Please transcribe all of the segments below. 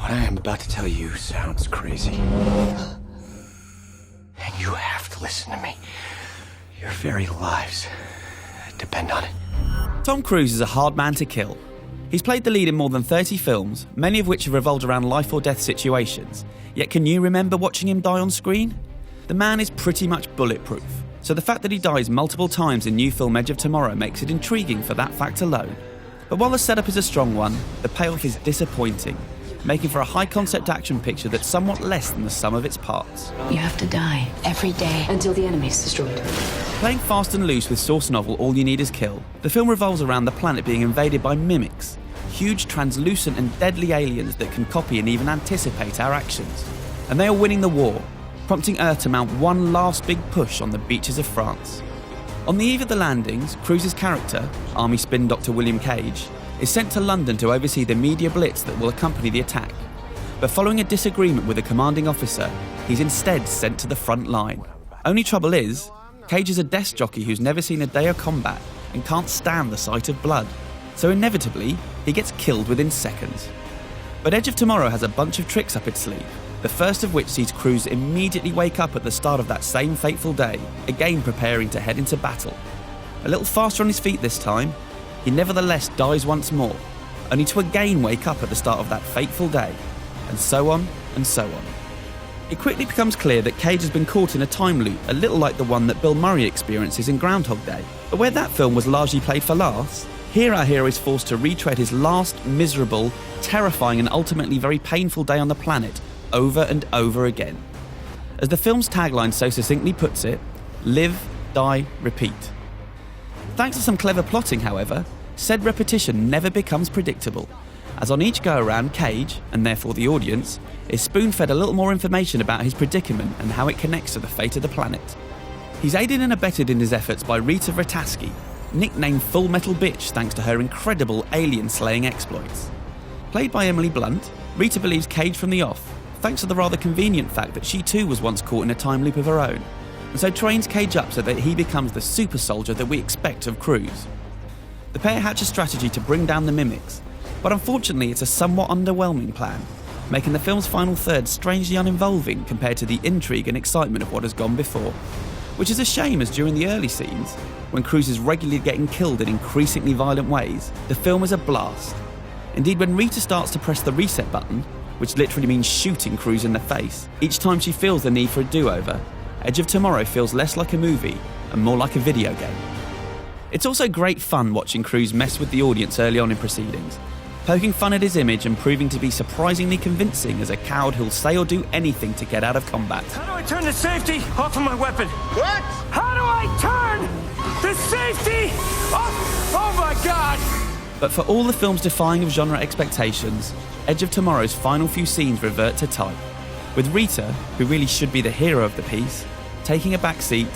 What I am about to tell you sounds crazy. And you have to listen to me. Your very lives depend on it. Tom Cruise is a hard man to kill. He's played the lead in more than 30 films, many of which have revolved around life or death situations. Yet can you remember watching him die on screen? The man is pretty much bulletproof, so the fact that he dies multiple times in new film Edge of Tomorrow makes it intriguing for that fact alone. But while the setup is a strong one, the payoff is disappointing, making for a high-concept action picture that's somewhat less than the sum of its parts. You have to die every day until the enemy's destroyed. Playing fast and loose with source novel All You Need Is Kill, the film revolves around the planet being invaded by mimics, huge translucent and deadly aliens that can copy and even anticipate our actions. And they are winning the war, prompting Earth to mount one last big push on the beaches of France. On the eve of the landings, Cruise's character, Army spin Dr. William Cage, is sent to London to oversee the media blitz that will accompany the attack. But following a disagreement with a commanding officer, he's instead sent to the front line. Only trouble is, Cage is a desk jockey who's never seen a day of combat and can't stand the sight of blood. So inevitably, he gets killed within seconds. But Edge of Tomorrow has a bunch of tricks up its sleeve, the first of which sees Cruise immediately wake up at the start of that same fateful day, again preparing to head into battle. A little faster on his feet this time, he nevertheless dies once more, only to again wake up at the start of that fateful day, and so on and so on. It quickly becomes clear that Cage has been caught in a time loop, a little like the one that Bill Murray experiences in Groundhog Day. But where that film was largely played for laughs, here our hero is forced to retread his last miserable, terrifying and ultimately very painful day on the planet over and over again. As the film's tagline so succinctly puts it, live, die, repeat. Thanks to some clever plotting, however, said repetition never becomes predictable, as on each go-around, Cage, and therefore the audience, is spoon-fed a little more information about his predicament and how it connects to the fate of the planet. He's aided and abetted in his efforts by Rita Vrataski, nicknamed Full Metal Bitch thanks to her incredible alien-slaying exploits. Played by Emily Blunt, Rita believes Cage from the off, thanks to the rather convenient fact that she too was once caught in a time loop of her own, and so trains Cage up so that he becomes the super soldier that we expect of Cruise. The pair hatch a strategy to bring down the mimics, but unfortunately it's a somewhat underwhelming plan, making the film's final third strangely uninvolving compared to the intrigue and excitement of what has gone before. Which is a shame, as during the early scenes, when Cruise is regularly getting killed in increasingly violent ways, the film is a blast. Indeed, when Rita starts to press the reset button, which literally means shooting Cruise in the face, each time she feels the need for a do-over, Edge of Tomorrow feels less like a movie and more like a video game. It's also great fun watching Cruise mess with the audience early on in proceedings, poking fun at his image and proving to be surprisingly convincing as a coward who'll say or do anything to get out of combat. How do I turn the safety off of my weapon? What? How do I turn the safety off? Oh my God! But for all the film's defying of genre expectations, Edge of Tomorrow's final few scenes revert to type, with Rita, who really should be the hero of the piece, taking a back seat,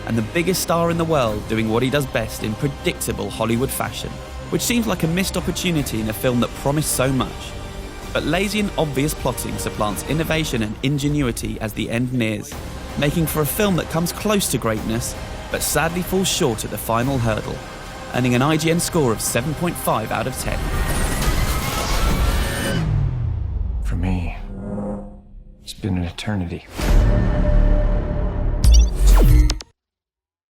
and the biggest star in the world doing what he does best in predictable Hollywood fashion, which seems like a missed opportunity in a film that promised so much. But lazy and obvious plotting supplants innovation and ingenuity as the end nears, making for a film that comes close to greatness, but sadly falls short at the final hurdle, earning an IGN score of 7.5 out of 10. For me, it's been an eternity.